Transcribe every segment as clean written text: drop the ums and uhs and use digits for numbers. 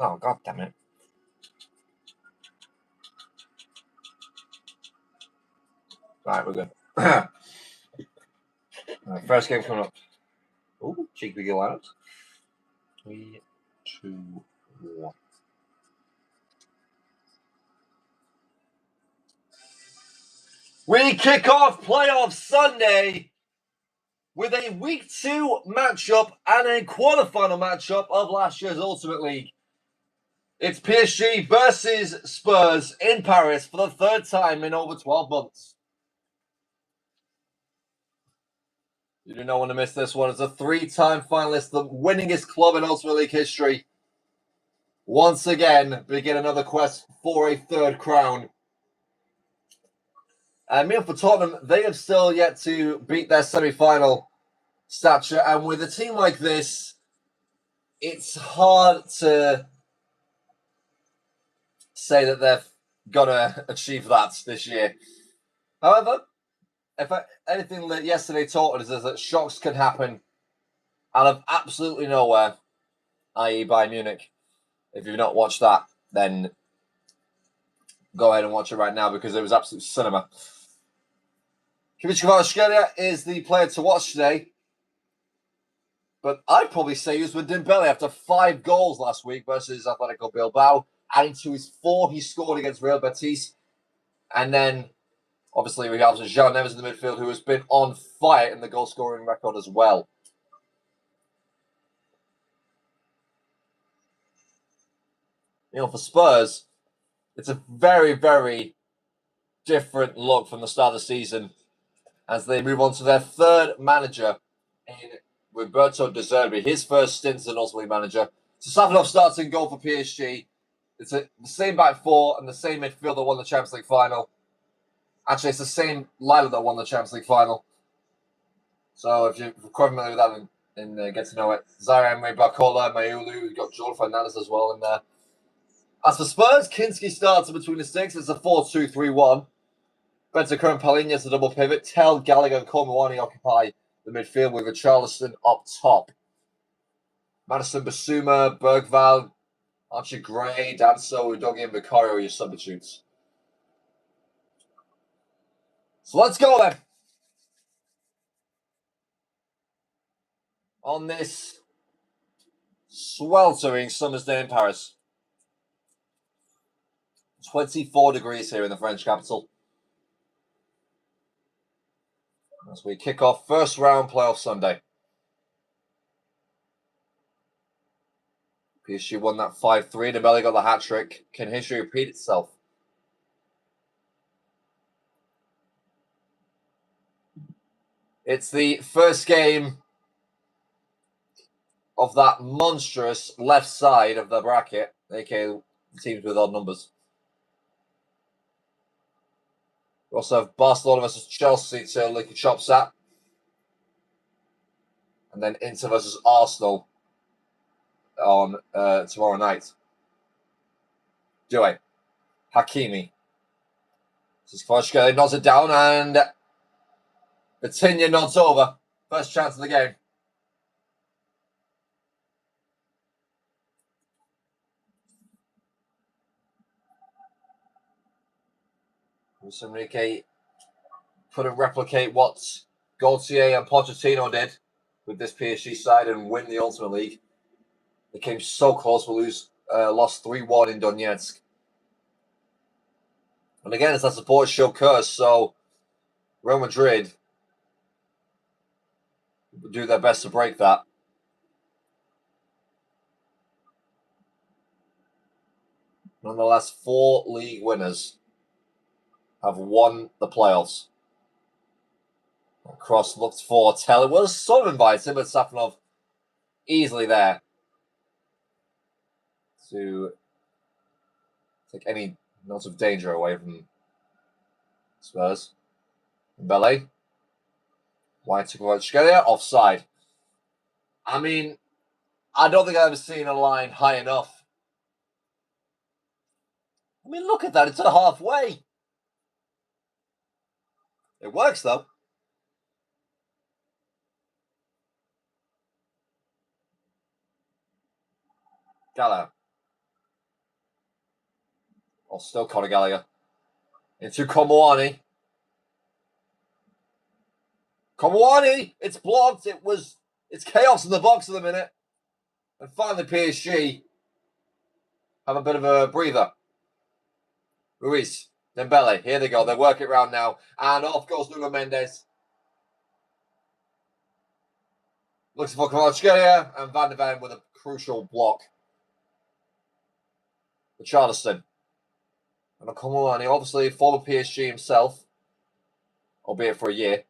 Oh, god damn it. Right, we're good. Right, first game coming up. Ooh, cheeky big lineups. 3, 2, 1. We kick off playoff Sunday with a Week 2 matchup and a quarterfinal matchup of last year's Ultimate League. It's PSG versus Spurs in Paris for the third time in over 12 months. You do not want to miss this one. It's a 3-time finalist, the winningest club in Ultimate League history. Once again, begin another quest for a third crown. And meanwhile, for Tottenham, they have still yet to beat their semi-final stature. And with a team like this, it's hard to say that they're going to achieve that this year. However, if anything that yesterday taught us is that shocks can happen out of absolutely nowhere, i.e. Bayern Munich. If you've not watched that, then go ahead and watch it right now because it was absolute cinema. Kvaratskhelia is the player to watch today. But I'd probably say he was with Dembele after 5 goals last week versus Atletico Bilbao, adding to his 4 he scored against Real Betis. And then, obviously, we have João Neves in the midfield, who has been on fire in the goal-scoring record as well. For Spurs, it's a very, very different look from the start of the season as they move on to their third manager in Roberto De Zerbi, his first stint as an Ultimate League manager. So Safanov starts in goal for PSG. It's the same back four and the same midfield that won the Champions League final. Actually, it's the same lineup that won the Champions League final. So if you're quite familiar with that and get to know it, Zaire Emery, Barcola, Mayulu, you've got Jordan Fernandez as well in there. As for Spurs, Kinski starts between the sticks. It's a 4-2-3-1. Bentancur and Palhinha's the double pivot. Tell, Gallagher and Kolmawani occupy the midfield with Richarlison up top. Madison, Basuma, Bergval, Archie Gray, Danso, Udogi, and Vicario are your substitutes. So let's go then. On this sweltering summer's day in Paris. 24 degrees here in the French capital. As we kick off first round playoff Sunday. PSG won that 5-3. Dembele got the hat-trick. Can history repeat itself? It's the first game of that monstrous left side of the bracket, aka teams with odd numbers. We also have Barcelona versus Chelsea to lick your chops at. And then Inter versus Arsenal on tomorrow night. Hakimi. This is Kvaratskhelia nods it down and Vitinha nods over. First chance of the game. Luis Enrique couldn't replicate what Gaultier and Pochettino did with this PSG side and win the Ultimate League. They came so close, but lost 3-1 in Donetsk. And again, it's that support show curse, so Real Madrid do their best to break that. Nonetheless, 4 league winners have won the playoffs. Cross looked for Tell. It was sort of invited, but Safanov easily there to take any note of danger away from Spurs. Dembele. White to Kvaratskhelia. Offside. I mean, I don't think I've ever seen a line high enough. I mean, look at that. It's at halfway. It works, though. Gallagher. still Conor Gallagher. Into Komawani. Komawani! It's blocked. It's chaos in the box at the minute. And finally, PSG have a bit of a breather. Ruiz, Dembele, here they go. They work it round now. And off goes Nuno Mendes. Looks for Kvaratskhelia and Van de Ven with a crucial block. Richarlison. And Komawani, obviously former PSG himself, albeit for a year.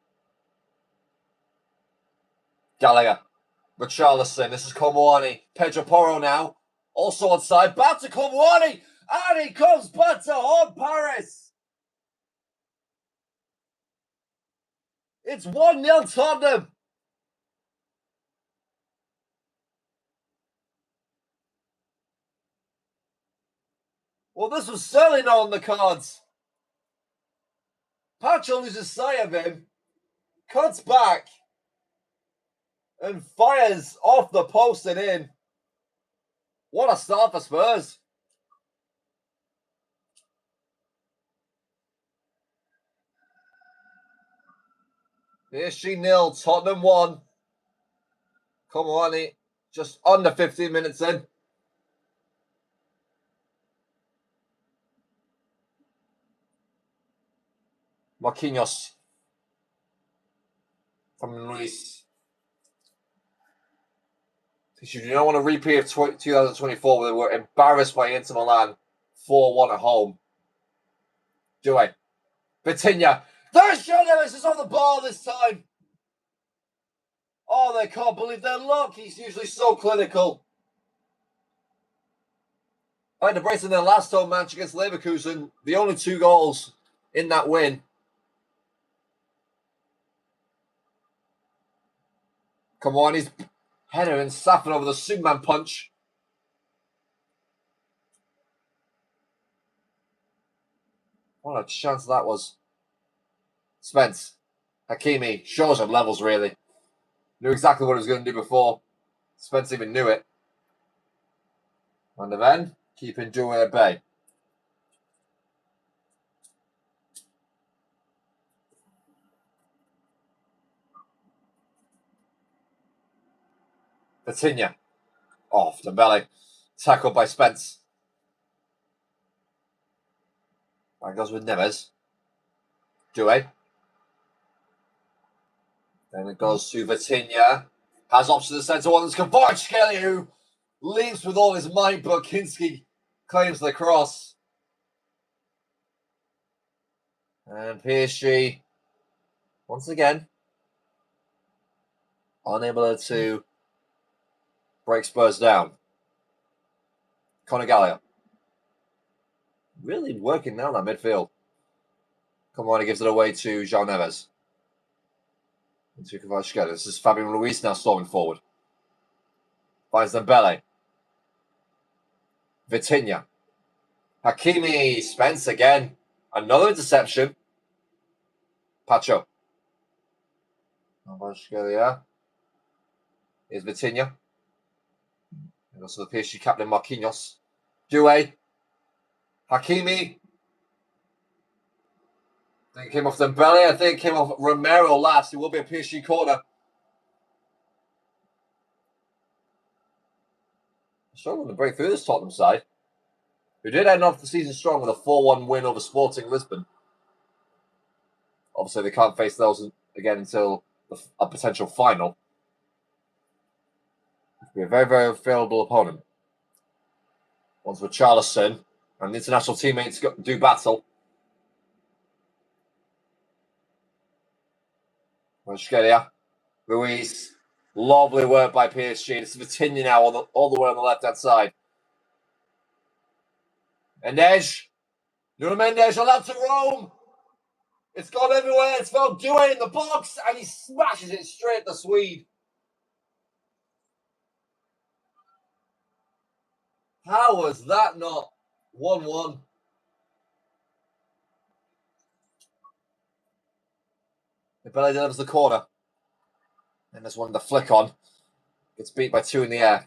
Gallagher. Richarlison. This is Komawani. Pedro Porro now. Also on side. Back to Komawani. And he comes back to haunt Paris. It's 1-0 Tottenham. Well, this was certainly not on the cards. Pacho loses sight of him. Cuts back. And fires off the post and in. What a start for Spurs. PSG 0, Tottenham 1. Komawani just under 15 minutes in. Marquinhos. From Luis. You don't want a repeat of 2024 where they were embarrassed by Inter Milan 4-1 at home. Do I? Vitinha. There's Jones is on the ball this time. Oh, they can't believe their luck. He's usually so clinical. I had to brace in their last home match against Leverkusen. The only 2 goals in that win. Come on, he's header and Safin over the Superman punch. What a chance that was. Spence. Hakimi shows him levels, really. Knew exactly what he was going to do before. Spence even knew it. Van de Ven, keeping Joe at bay. Vitinha. Off Dembele. Tackled by Spence. That goes with Neves. Doué. Then it goes to Vitinha. Has option to the centre one. It's Kvaratskhelia who leaps with all his might, but Kinski claims the cross. And PSG, once again, unable to break Spurs down. Conor Gallagher. Really working now that midfield. Come on, he gives it away to João Neves. Into Kvaratskhelia. This is Fabian Ruiz now storming forward. Finds Dembele. Vitinha. Hakimi. Spence again. Another interception. Pacho. Kvaratskhelia. Here's Vitinha. And also the PSG captain Marquinhos. Doué. Hakimi. I think it came off Dembele. I think it came off Romero last. It will be a PSG corner. Struggling to break through this Tottenham side, who did end off the season strong with a 4-1 win over Sporting Lisbon. Obviously, they can't face those again until a potential final. It'll be a very, very favourable opponent. Once with Richarlison and the international teammates do battle. Kvaratskhelia. Ruiz. Lovely work by PSG. This is Vitinha now all the way on the left-hand side. Mendes. Nuno Mendes allowed to roam. It's gone everywhere. It's found Doué in the box, and he smashes it straight at the Swede. How was that not 1-1? Dembele delivers the corner. And there's one the flick on. Gets beat by 2 in the air.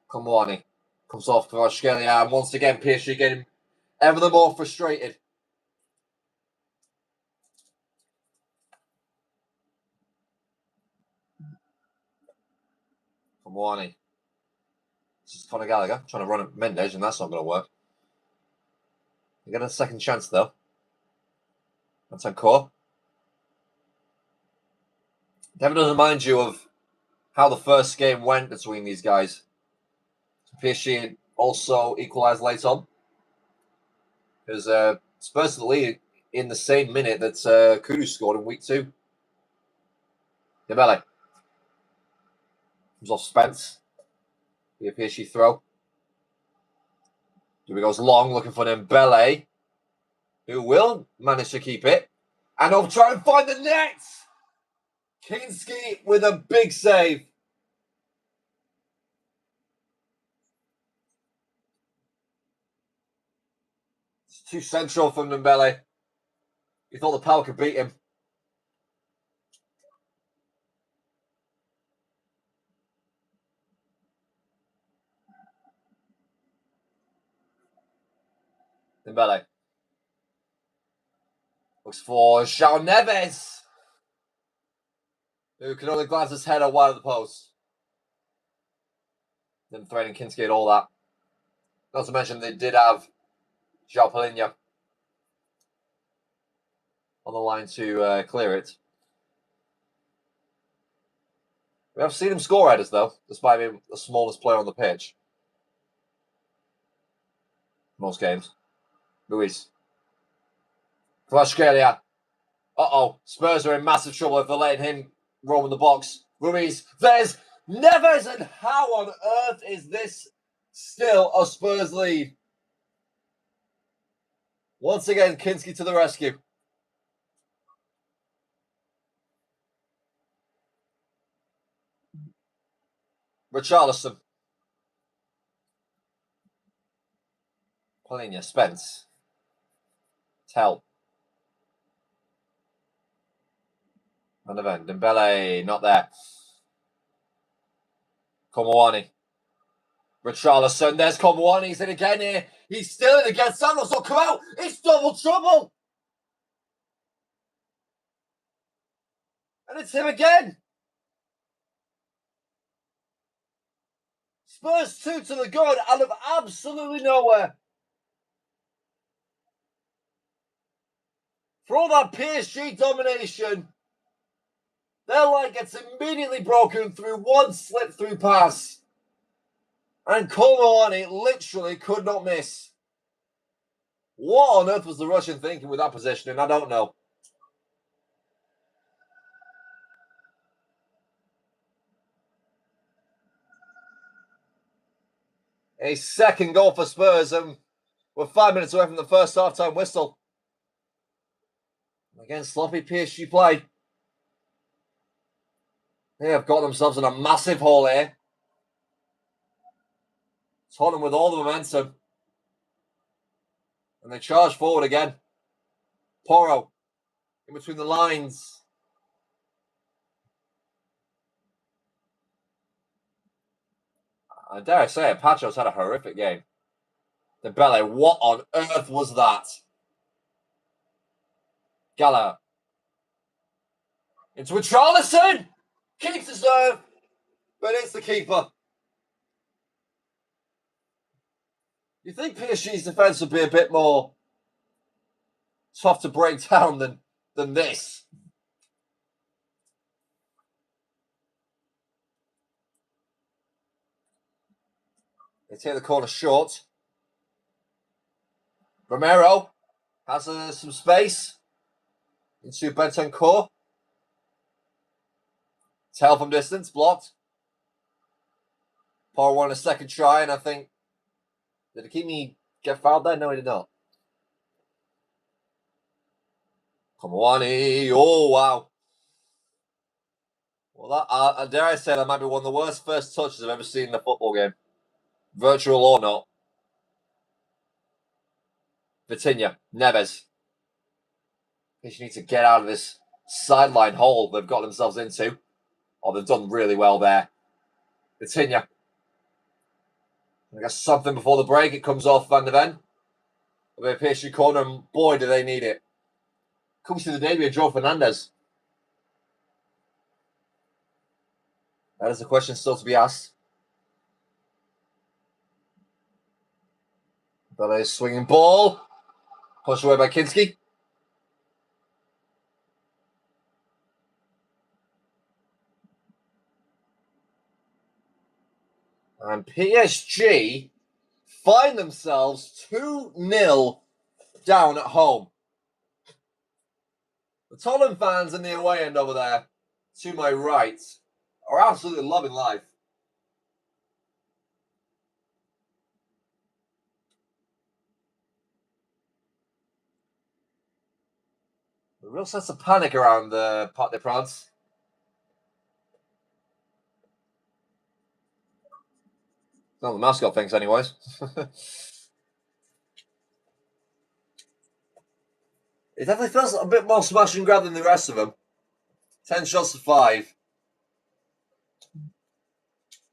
Komawani. Comes off Kvaratskhelia, and once again, PSG getting ever the more frustrated. From Warney. This is Conor Gallagher trying to run at Mendes, and that's not going to work. You get a second chance, though. That's on core. Devin doesn't mind you of how the first game went between these guys. PSG also equalised late on. Because Spurs the lead in the same minute that Kudus scored in week 2. Dembele. Comes off Spence. The PSG throw. Here he goes long, looking for Dembele, who will manage to keep it. And he'll try and find the net! Kinski with a big save. It's too central from Dembele. He thought the power could beat him. Dembele. Looks for João Neves, who can only glance his head out wide of the post. Then threatening Kinski and all that. Not to mention they did have João Palhinha on the line to clear it. We have seen him score headers, though, despite being the smallest player on the pitch. Most games. Luis. Kvaratskhelia. Uh-oh. Spurs are in massive trouble if they're letting him roam in the box. Ruiz. There's Neves, and how on earth is this still a Spurs lead? Once again, Kinski to the rescue. Richarlison. Palhinha. Spence. Tell. Van der Ven. Dembele. Not there. Komawani. Richarlison. There's Komawani. He's in again here. He's still in against Santos. So come out. It's double trouble. And it's him again. Spurs 2 to the good out of absolutely nowhere. For all that PSG domination, their line gets immediately broken through one slip-through pass. And Komawani literally could not miss. What on earth was the Russian thinking with that positioning? I don't know. A second goal for Spurs, and we're 5 minutes away from the first half-time whistle. Again, sloppy PSG play. They have got themselves in a massive hole here. Tottenham with all the momentum. And they charge forward again. Porro in between the lines. I dare I say it, Pacho's had a horrific game. Dembele, what on earth was that? Gallagher. Into Richarlison! Keeps the serve, but it's the keeper. You think PSG's defence would be a bit more tough to break down than this? They take the corner short. Romero has some space into Bentancur. Tell from distance, blocked. Porro won a second try, and I think, did Hakimi get fouled there? No, he did not. Komawani, oh wow. Well, that dare I say that might be one of the worst first touches I've ever seen in a football game. Virtual or not. Vitinha, Neves. They need to get out of this sideline hole they've got themselves into. Oh, they've done really well there. Vitinha. I guess something before the break. It comes off Van de Ven. A PSG corner, and boy, do they need it. Comes to the debut of Joe Fernandez. That is a question still to be asked. Belle's swinging ball. Pushed away by Kinski. And PSG find themselves 2-0 down at home. The Tottenham fans in the away end over there, to my right, are absolutely loving life. A real sense of panic around the Parc des Princes. Not the mascot thinks, anyways. It definitely feels a bit more smash and grab than the rest of them. 10 shots to 5.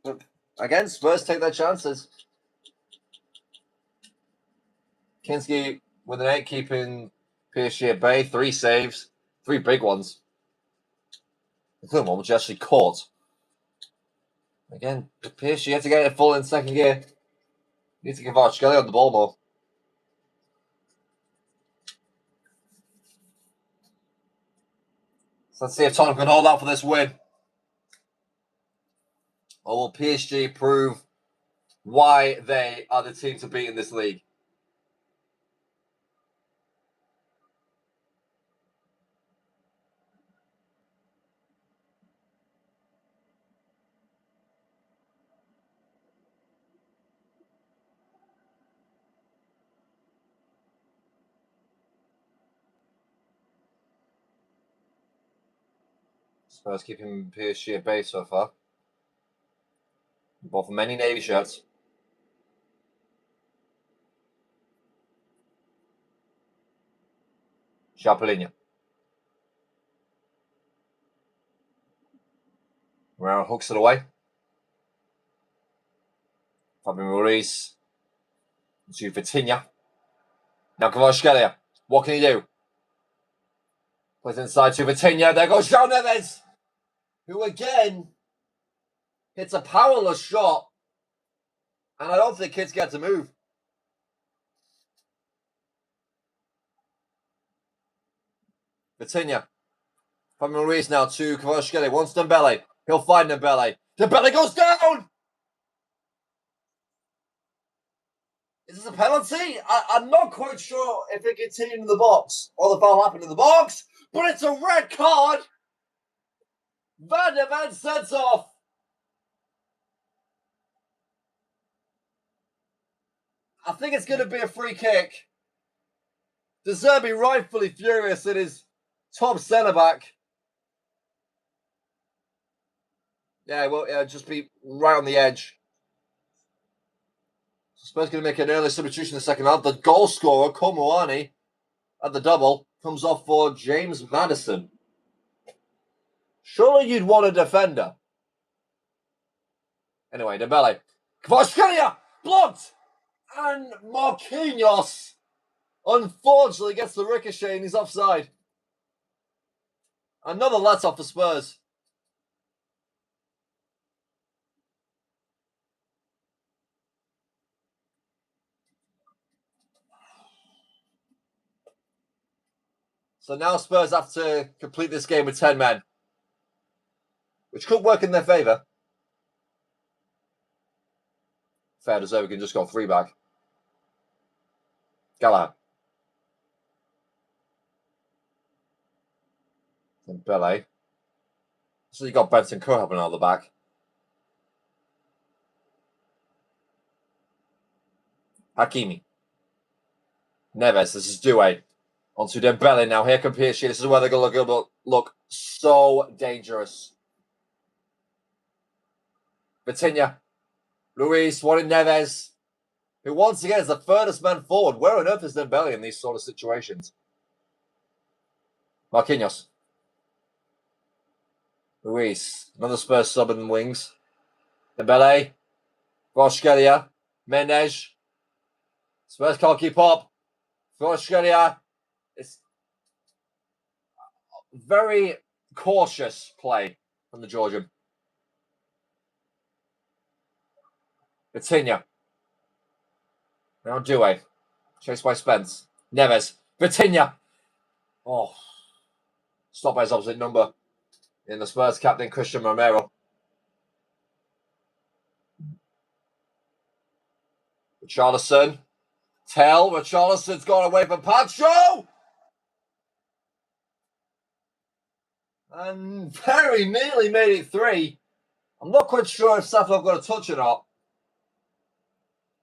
But again, Spurs take their chances. Kinski with an 8, keeping PSG at bay. 3 saves. 3 big ones. Including one which actually caught. Again, PSG had to get it full in second gear. Need to give Archgelli on the ball more. So let's see if Tottenham can hold out for this win. Or will PSG prove why they are the team to beat in this league? Spurs keeping PSG at bay so far. Both many navy shirts. Chapelinha. Moreno hooks it away. Fabian Ruiz. To Vitinha. Now Kvaratskhelia. What can he do? Plays inside to Vitinha. There goes João Neves, who again hits a powerless shot. And I don't think kids get to move. Vitinha. Fabian Ruiz now to Kvaratskhelia. Wants Dembele. He'll find Dembele. Dembele goes down! Is this a penalty? I'm not quite sure if it continued in the box or the foul happened in the box, but it's a red card. Van de Ven sends off. I think it's going to be a free kick. De Zerbi rightfully furious at his top centre-back. Yeah, well, yeah, just be right on the edge. Spurs going to make an early substitution in the second half. The goal scorer, Komuani, at the double, comes off for James Maddison. Surely you'd want a defender. Anyway, Dembele. Kvaratskhelia! Blocked! And Marquinhos, unfortunately, gets the ricochet and he's offside. Another let-off for Spurs. So now Spurs have to complete this game with 10 men, which could work in their favour. Fair to say we can just go 3 back. Gallagher. And Bele. So you got Benson Kerr helping out the back. Hakimi. Neves, this is Doué. Onto Dembele now. Here comes PSG. This is where they're going to look so dangerous. Vitinha. Luis, wanting Neves, who once again is the furthest man forward. Where on earth is Dembele in these sort of situations? Marquinhos. Luis. Another Spurs sub in the wings. Dembele. Kvaratskhelia. Mendes. Spurs can't keep up. Kvaratskhelia. It's very cautious play from the Georgian. Vitinha. Now Due. Chased by Spence. Neves. Vitinha. Oh. Stopped by his opposite number in the Spurs captain, Christian Romero. Richarlison. Richarlison's gone away from Pacho! And very nearly made it 3. I'm not quite sure if Saflov got a touch or not.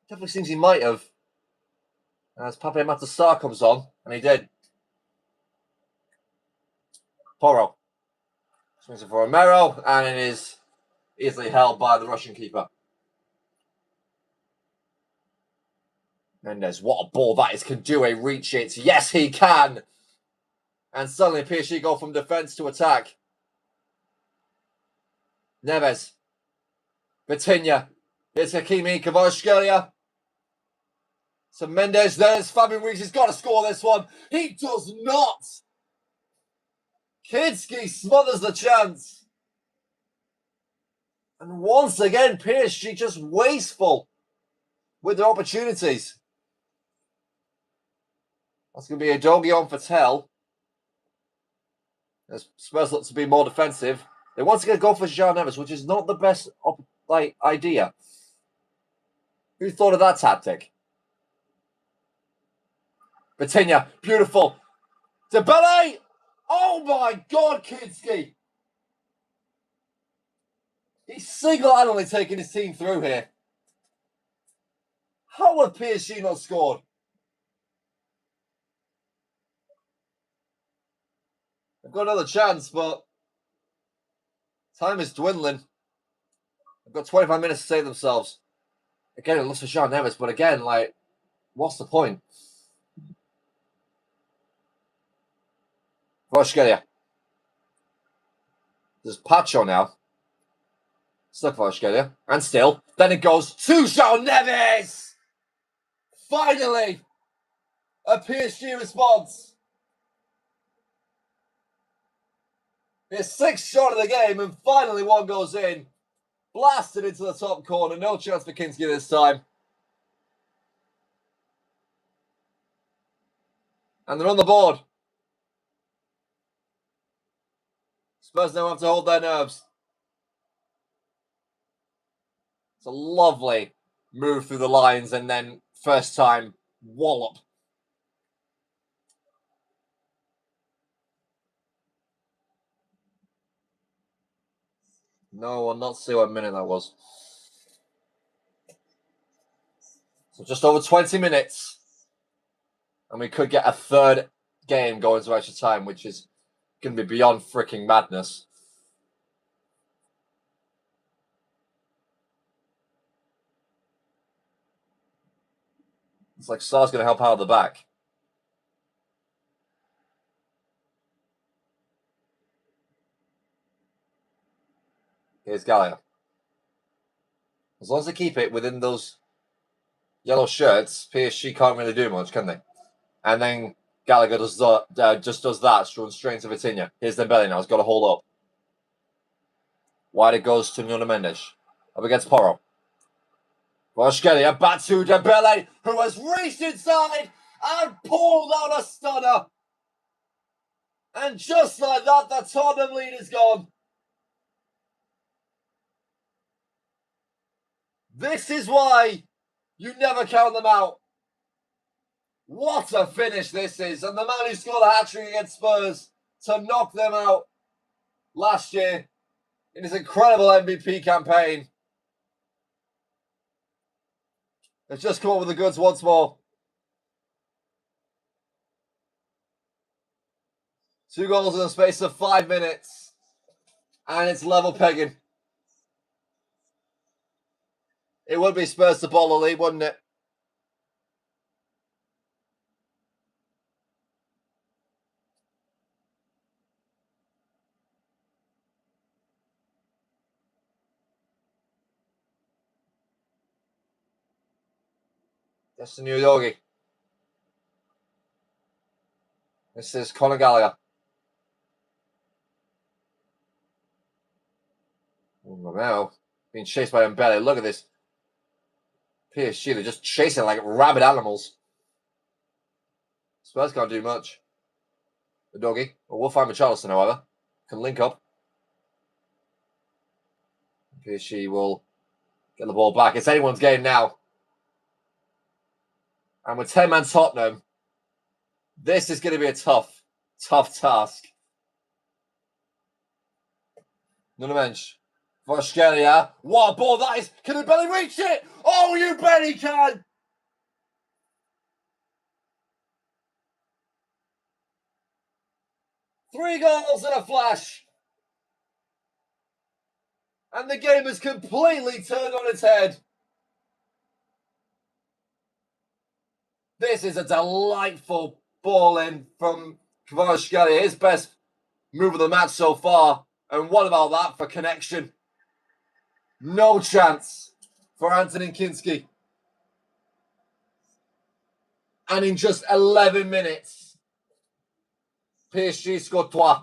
Definitely seems he might have. As Pape Matar comes on, and he did. Porro. Swings it for Romero, and it is easily held by the Russian keeper. Mendes, what a ball that is. Can Due reach it? Yes, he can. And suddenly PSG go from defence to attack. Neves. Vitinha. Here's Hakimi. Kvaratskhelia. So Mendes, there's Fabian Ruiz. He's got to score this one. He does not. Kinski smothers the chance. And once again, PSG just wasteful with their opportunities. That's going to be a doggy on for Tell. As Spurs look to be more defensive. They want to get a goal for João Neves, which is not the best idea. Who thought of that tactic? Vitinha, beautiful. Dembele! Oh my God, Kinski! He's single-handedly taking his team through here. How have PSG not scored? They've got another chance, but time is dwindling. They've got 25 minutes to save themselves. Again, it looks for João Neves, but again, what's the point? Kvaratskhelia. There's Pacho now. Still Kvaratskhelia. And still. Then it goes to João Neves! Finally! A PSG response. His 6th shot of the game, and finally one goes in. Blasted into the top corner. No chance for Kinski this time. And they're on the board. Spurs now have to hold their nerves. It's a lovely move through the lines and then first time wallop. No, I'll not see what minute that was. So just over 20 minutes. And we could get a third game going to extra time, which is going to be beyond freaking madness. It's like Sar's going to help out of the back. Here's Gallagher. As long as they keep it within those yellow shirts, PSG can't really do much, can they? And then Gallagher just does that, running straight into Vitinha. Here's Dembele now. He's got to hold up. Wide it goes to Nuno Mendes. Up against Porro. Kvaratskhelia back to Dembele, who has reached inside and pulled out a stunner. And just like that, the Tottenham lead is gone. This is why you never count them out. What a finish this is. And the man who scored a hat-trick against Spurs to knock them out last year in his incredible MVP campaign has just come up with the goods once more. 2 goals in the space of 5 minutes. And it's level pegging. It would be Spurs to ball the lead, wouldn't it? That's the new Yogi. This is Conor Gallagher. Now, being chased by Mbele. Look at this. PSG, they're just chasing like rabid animals. Spurs can't do much. The doggy. Well, we'll find Richarlison, however. Can link up. PSG will get the ball back. It's anyone's game now. And with 10-man Tottenham, this is going to be a tough task. Nunamensch. Kvaratskhelia. What a ball that is. Can the belly reach it? Oh, you bet he can. Three goals in a flash. And the game is completely turned on its head. This is a delightful ball in from Kvaratskhelia. His best move of the match so far. And what about that for connection? No chance for Antonin Kinski. And in just 11 minutes, PSG scored twice.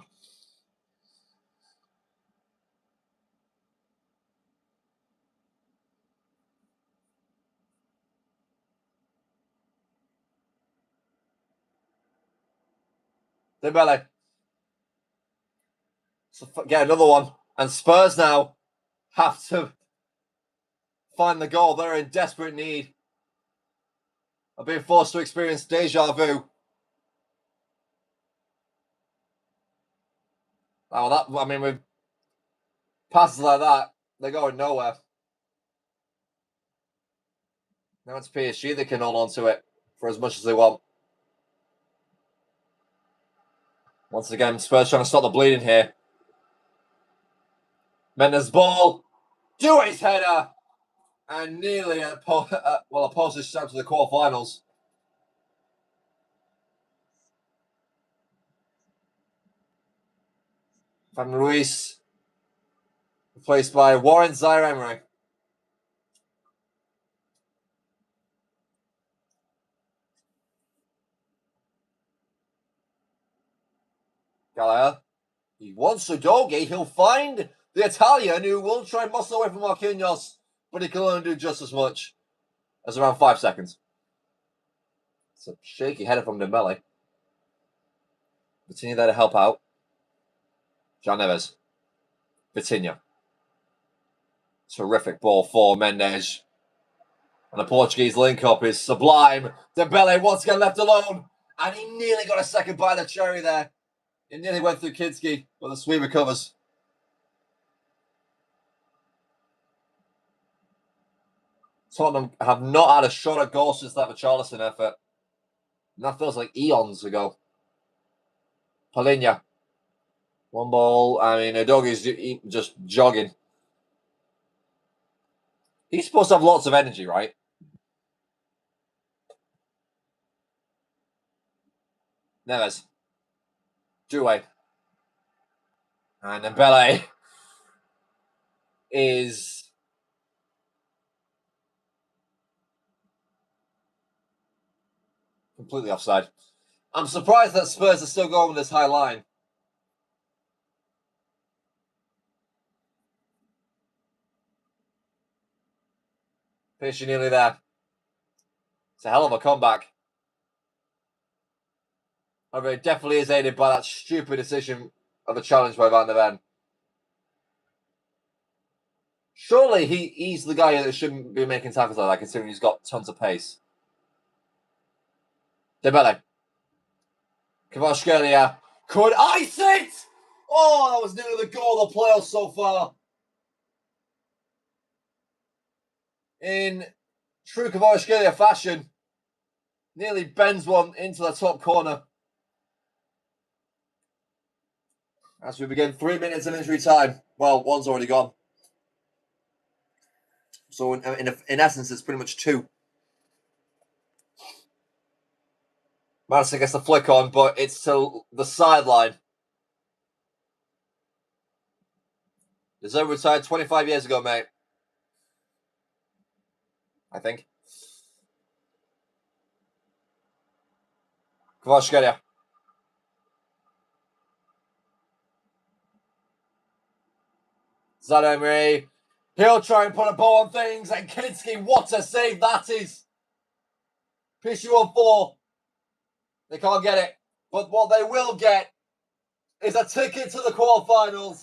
Dembele. So get another one. And Spurs now have to find the goal. They're in desperate need of being forced to experience deja vu. With passes like that, they're going nowhere. Now it's PSG that can hold on to it for as much as they want. Once again, Spurs trying to stop the bleeding here. Mendes ball. Due's header. And nearly a postage stamp to the quarterfinals. Van Ruiz. Replaced by Warren Zaire-Emery. Gallagher. He wants Udogie. He'll find the Italian who will try and muscle away from Marquinhos, but he can only do just as much as around 5 seconds. It's a shaky header from Dembele. Vitinha there to help out. John Neves. Vitinha. Terrific ball for Mendes. And the Portuguese link-up is sublime. Dembele once again left alone. And he nearly got a second bite of the cherry there. It nearly went through Kinski, but the sweep recovers. Tottenham have not had a shot at goal since that Richarlison effort. And that feels like eons ago. Palhinha. One ball. Udogie's just jogging. He's supposed to have lots of energy, right? Neves. Due. And Dembele is completely offside. I'm surprised that Spurs are still going with this high line. PSG nearly there. It's a hell of a comeback. However, it definitely is aided by that stupid decision of a challenge by Van der Ven. Surely he's the guy that shouldn't be making tackles like that, considering he's got tons of pace. Dembele. Kvaratskhelia could ice it! Oh, that was nearly the goal of the playoffs so far. In true Kvaratskhelia fashion, nearly bends one into the top corner. As we begin 3 minutes of injury time. Well, one's already gone. So in essence, it's pretty much 2. Madison gets the flick on, but it's to the sideline. Deserve retired 25 years ago, mate. I think. Kvaratskhelia. Zaire. He'll try and put a bow on things. And Kinski, what a save that is. PSG on 4. They can't get it. But what they will get is a ticket to the quarterfinals.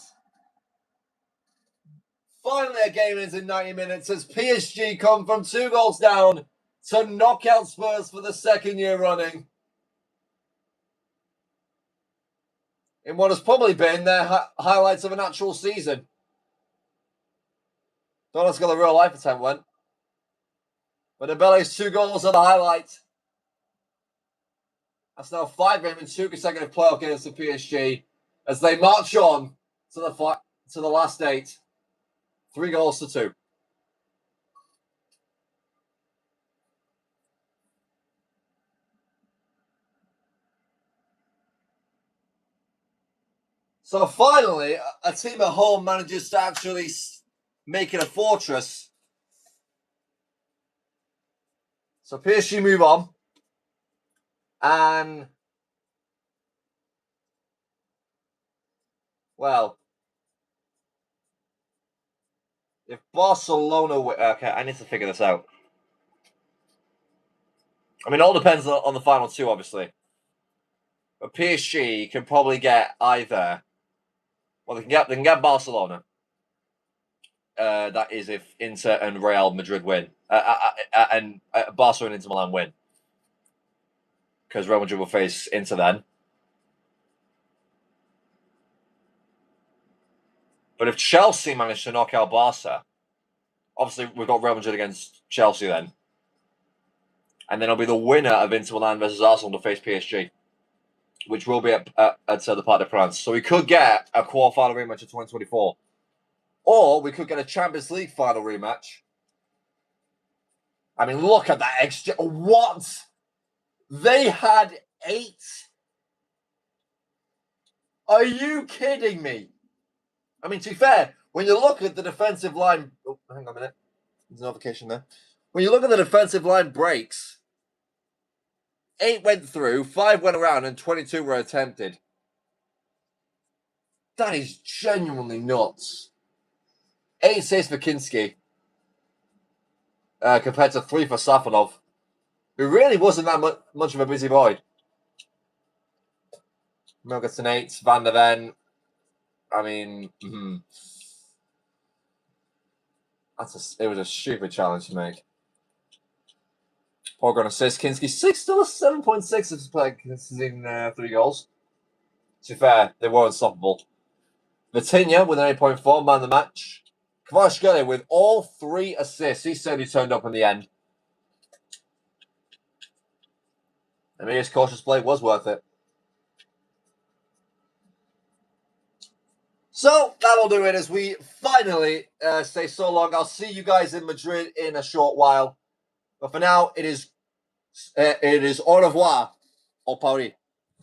Finally, a game ends in 90 minutes as PSG come from 2 goals down to knock out Spurs for the second year running. In what has probably been their highlights of an actual season. Don't know how the real life attempt went. But Dembele's 2 goals are the highlight. That's now 5 games in 2 consecutive playoff games for PSG as they march on to the last 8. 3 goals to 2. So finally, a team at home manages to actually make it a fortress. So PSG move on. And, well, if Barcelona... Okay, I need to figure this out. I mean, it all depends on the final 2, obviously. But PSG can probably get either... Well, they can get Barcelona. That is if Inter and Real Madrid win. And Barcelona and Inter Milan win. Because Real Madrid will face Inter then. But if Chelsea manage to knock out Barca, obviously we've got Real Madrid against Chelsea then. And then it'll be the winner of Inter Milan versus Arsenal to face PSG, which will be at the Parc des Princes. So we could get a quarterfinal rematch of 2024. Or we could get a Champions League final rematch. I mean, look at that extra. What? They had 8. Are you kidding me? I mean, to be fair, when you look at the defensive line... Oh, hang on a minute. There's a notification there. When you look at the defensive line breaks, 8 went through, 5 went around, and 22 were attempted. That is genuinely nuts. 8 saves for Kinski, compared to 3 for Safonov, who really wasn't that much of a busy boy. Milgerson 8, Van der Ven. I mean, it was a stupid challenge to make. Pogba assist. Kinski 6, still a 7.6 if playing conceding 3 goals. To be fair, they were unstoppable. Vitinha with an 8.4, man of the match. Kvaratskhelia with all 3 assists. He certainly turned up in the end. I mean, his cautious play was worth it. So that'll do it as we finally say so long. I'll see you guys in Madrid in a short while. But for now, it is au revoir au Paris.